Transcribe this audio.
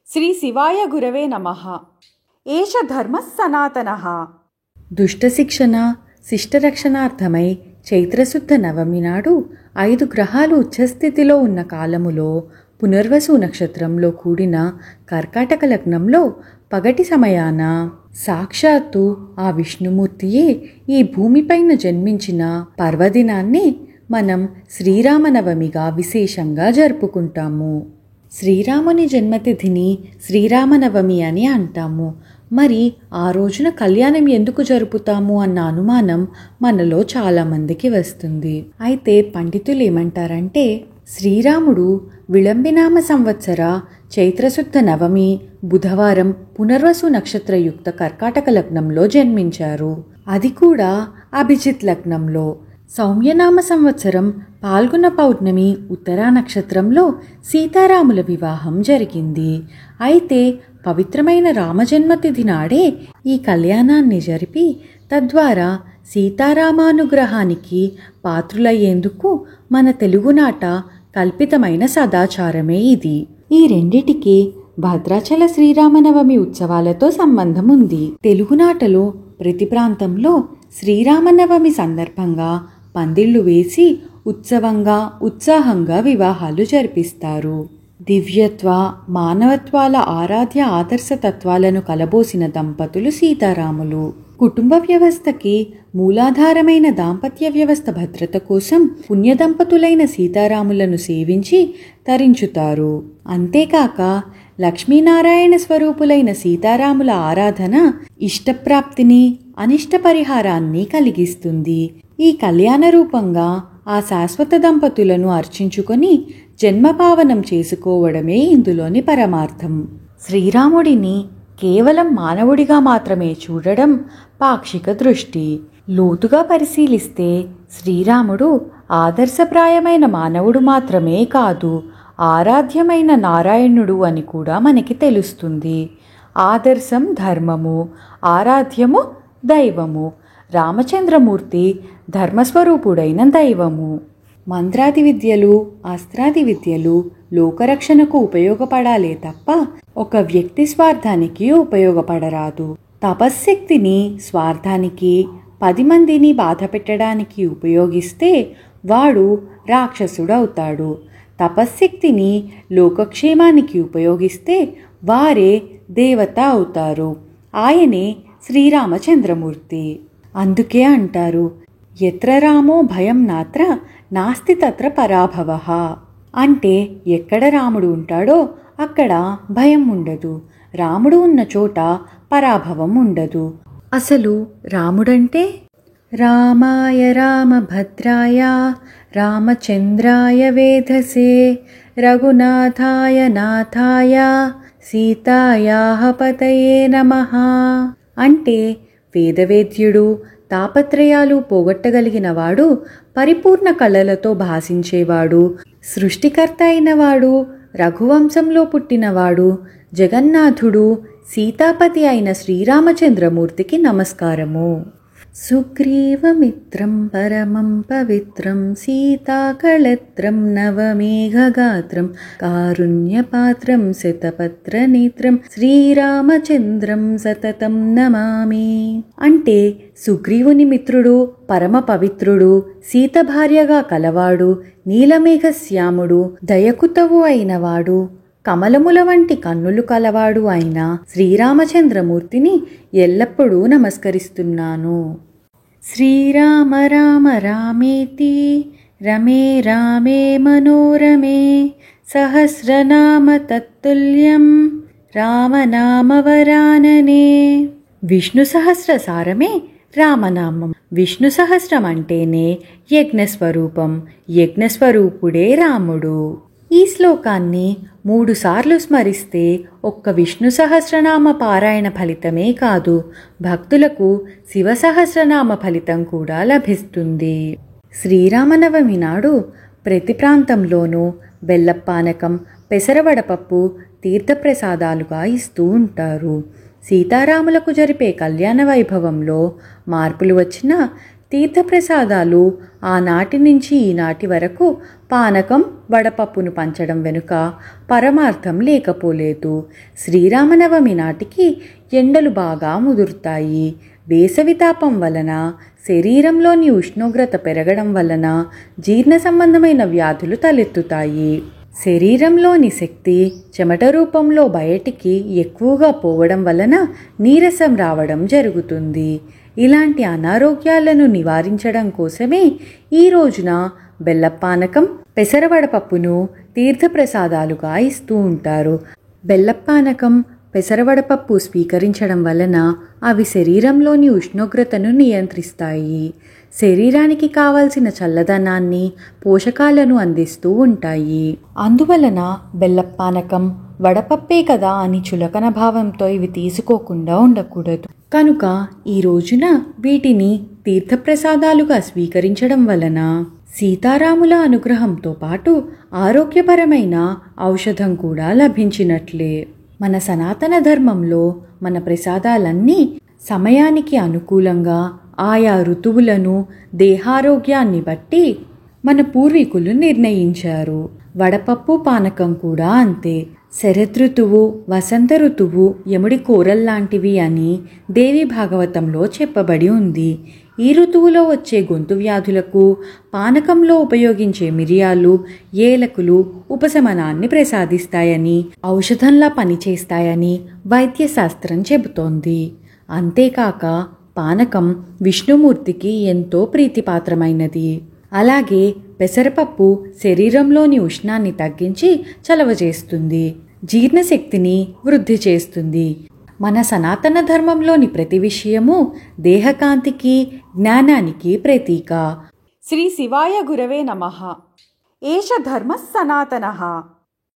శ్రీ శివాయ గురవే నమః. ఏష ధర్మః సనాతనః. దుష్టశిక్షణ శిష్టరక్షణార్థమై చైత్రశుద్ధ నవమి నాడు 5 గ్రహాలు ఉచ్చస్థితిలో ఉన్న కాలములో పునర్వసు నక్షత్రంలో కూడిన కర్కాటక లగ్నంలో పగటి సమయాన సాక్షాత్తు ఆ విష్ణుమూర్తియే ఈ భూమిపైన జన్మించిన పర్వదినాన్ని మనం శ్రీరామనవమిగా విశేషంగా జరుపుకుంటాము. శ్రీరాముని జన్మతిథిని శ్రీరామనవమి అని అంటాము. మరి ఆ రోజున కళ్యాణం ఎందుకు జరుపుతాము అన్న అనుమానం మనలో చాలామందికి వస్తుంది. అయితే పండితులు ఏమంటారంటే, శ్రీరాముడు విళంబినామ సంవత్సర చైత్రశుద్ధ నవమి బుధవారం పునర్వసు నక్షత్రయుక్త కర్కాటక లగ్నంలో జన్మించారు. అది కూడా అభిజిత్ లగ్నంలో. సౌమ్యనామ సంవత్సరం పాల్గొన పౌర్ణమి ఉత్తరా నక్షత్రంలో సీతారాముల వివాహం జరిగింది. అయితే పవిత్రమైన రామజన్మతిథి నాడే ఈ కళ్యాణాన్ని జరిపి తద్వారా సీతారామానుగ్రహానికి పాత్రులయ్యేందుకు మన తెలుగునాట కల్పితమైన సదాచారమే ఇది. ఈ రెండిటికి భద్రాచల శ్రీరామనవమి ఉత్సవాలతో సంబంధం ఉంది. తెలుగునాటలో ప్రతి ప్రాంతంలో శ్రీరామనవమి సందర్భంగా పందిళ్లు వేసి ఉత్సవంగా ఉత్సాహంగా వివాహాలు జరిపిస్తారు. దివ్యత్వ మానవత్వాల ఆరాధ్య ఆదర్శ తత్వాలను కలబోసిన దంపతులు సీతారాములు. కుటుంబ వ్యవస్థకి మూలాధారమైన దాంపత్య వ్యవస్థ భద్రత కోసం పుణ్యదంపతులైన సీతారాములను సేవించి తరించుతారు. అంతేకాక లక్ష్మీనారాయణ స్వరూపులైన సీతారాముల ఆరాధన ఇష్టప్రాప్తిని అనిష్ట పరిహారాన్ని కలిగిస్తుంది. ఈ కళ్యాణ రూపంగా ఆ శాశ్వత దంపతులను అర్చించుకొని జన్మపావనం చేసుకోవడమే ఇందులోని పరమార్థం. శ్రీరాముడిని కేవలం మానవుడిగా మాత్రమే చూడడం పాక్షిక దృష్టి. లోతుగా పరిశీలిస్తే శ్రీరాముడు ఆదర్శప్రాయమైన మానవుడు మాత్రమే కాదు, ఆరాధ్యమైన నారాయణుడు అని కూడా మనకి తెలుస్తుంది. ఆదర్శం ధర్మము, ఆరాధ్యము దైవము. రామచంద్రమూర్తి ధర్మస్వరూపుడైన దైవము. మంత్రాది విద్యలు అస్త్రాది విద్యలు లోకరక్షణకు ఉపయోగపడాలే తప్ప ఒక వ్యక్తి స్వార్థానికి ఉపయోగపడరాదు. తపశ్శక్తిని స్వార్థానికి 10 మందిని బాధ పెట్టడానికి ఉపయోగిస్తే వాడు రాక్షసుడవుతాడు. తపశ్శక్తిని లోకక్షేమానికి ఉపయోగిస్తే వారే దేవత అవుతారు. ఆయనే శ్రీరామచంద్రమూర్తి. అందుకే అంటారు, ఎత్ర రామో భయం నాత్ర నాస్తి తత్ర పరాభవః. అంటే ఎక్కడ రాముడు ఉంటాడో అక్కడ భయం ఉండదు, రాముడు ఉన్న చోట పరాభవం ఉండదు. అసలు రాముడంటే రామాయ రామభద్రాయ రామచంద్రాయ వేధసే రఘునాథాయ నాథాయ సీతాయాః పతయే నమః. అంటే వేదవేద్యుడు, తాపత్రయాలు పోగొట్టగలిగినవాడు, పరిపూర్ణ కళలతో భాసించేవాడు, సృష్టికర్త అయినవాడు, రఘువంశంలో పుట్టినవాడు, జగన్నాథుడు, సీతాపతి అయిన శ్రీరామచంద్రమూర్తికి నమస్కారము. సుగ్రీవమిత్రం పరమం పవిత్రం సీతాకళత్రం నవమేఘగాత్రం కారుణ్యపాత్రం శతపత్రనేత్రం శ్రీరామచంద్రం సతతం నమామి. అంటే సుగ్రీవుని మిత్రుడు, పరమ పవిత్రుడు, సీత భార్యగా కలవాడు, నీలమేఘశ్యాముడు, దయకుతవు అయినవాడు, కమలముల వంటి కన్నులు కలవాడు అయిన శ్రీరామచంద్రమూర్తిని ఎల్లప్పుడూ నమస్కరిస్తున్నాను. శ్రీరామ రామ రామేతి రమే రామే మనోరమే సహస్రనామ తత్తుల్యం రామనామవరాననే. విష్ణు సహస్రసారమే రామనామం. విష్ణు సహస్రం అంటేనే యజ్ఞస్వరూపం, యజ్ఞస్వరూపుడే రాముడు. ఈ శ్లోకాన్ని 3 సార్లు స్మరిస్తే ఒక్క విష్ణు సహస్రనామ పారాయణ ఫలితమే కాదు, భక్తులకు శివ సహస్రనామ ఫలితం కూడా లభిస్తుంది. శ్రీరామనవమి నాడు ప్రతి ప్రాంతంలోనూ బెల్లపానకం, పెసరవడపప్పు తీర్థప్రసాదాలుగా ఇస్తూ ఉంటారు. సీతారాములకు జరిపే కళ్యాణ వైభవంలో మార్పులు వచ్చినా తీర్థప్రసాదాలు ఆనాటి నుంచి ఈనాటి వరకు పానకం వడపప్పును పంచడం వెనుక పరమార్థం లేకపోలేదు. శ్రీరామనవమి నాటికి ఎండలు బాగా ముదురుతాయి. వేసవి తాపం వలన శరీరంలోని ఉష్ణోగ్రత పెరగడం వలన జీర్ణ సంబంధమైన వ్యాధులు తలెత్తుతాయి. శరీరంలోని శక్తి చెమట రూపంలో బయటికి ఎక్కువగా పోవడం వలన నీరసం రావడం జరుగుతుంది. ఇలాంటి అనారోగ్యాలను నివారించడం కోసమే ఈ రోజున బెల్లపానకం, పెసరవడపప్పును తీర్థప్రసాదాలుగా ఇస్తూ ఉంటారు. బెల్లపానకం, పెసరవడపప్పు స్వీకరించడం వలన అవి శరీరంలోని ఉష్ణోగ్రతను నియంత్రిస్తాయి. శరీరానికి కావలసిన చల్లదనాన్ని, పోషకాలను అందిస్తూ ఉంటాయి. అందువలన బెల్లపానకం, వడపప్పే కదా అని చులకన భావంతో ఇవి తీసుకోకుండా ఉండకూడదు. కనుక ఈ రోజున వీటిని తీర్థప్రసాదాలుగా స్వీకరించడం వలన సీతారాముల అనుగ్రహంతో పాటు ఆరోగ్యపరమైన ఔషధం కూడా లభించినట్లే. మన సనాతన ధర్మంలో మన ప్రసాదాలన్నీ సమయానికి అనుకూలంగా ఆయా ఋతువులను, దేహారోగ్యాన్ని బట్టి మన పూర్వీకులు నిర్ణయించారు. వడపప్పు, పానకం కూడా అంతే. శరదృతువు, వసంత ఋతువు యముడి కోరల్లాంటివి అని దేవి భాగవతంలో చెప్పబడి ఉంది. ఈ ఋతువులో వచ్చే గొంతు వ్యాధులకు పానకంలో ఉపయోగించే మిరియాలు, ఏలకులు ఉపశమనాన్ని ప్రసాదిస్తాయని, ఔషధంలా పనిచేస్తాయని వైద్యశాస్త్రం చెబుతోంది. అంతేకాక పానకం విష్ణుమూర్తికి ఎంతో ప్రీతిపాత్రమైనది. అలాగే పెసరపప్పు శరీరంలోని ఉష్ణాన్ని తగ్గించి చలవజేస్తుంది, జీర్ణశక్తిని వృద్ధి చేస్తుంది. మన సనాతన ధర్మంలోని ప్రతి విషయము దేహకాంతికి, జ్ఞానానికి ప్రతీక. శ్రీ శివాయ గురవే నమః. ఏష ధర్మః సనాతనః.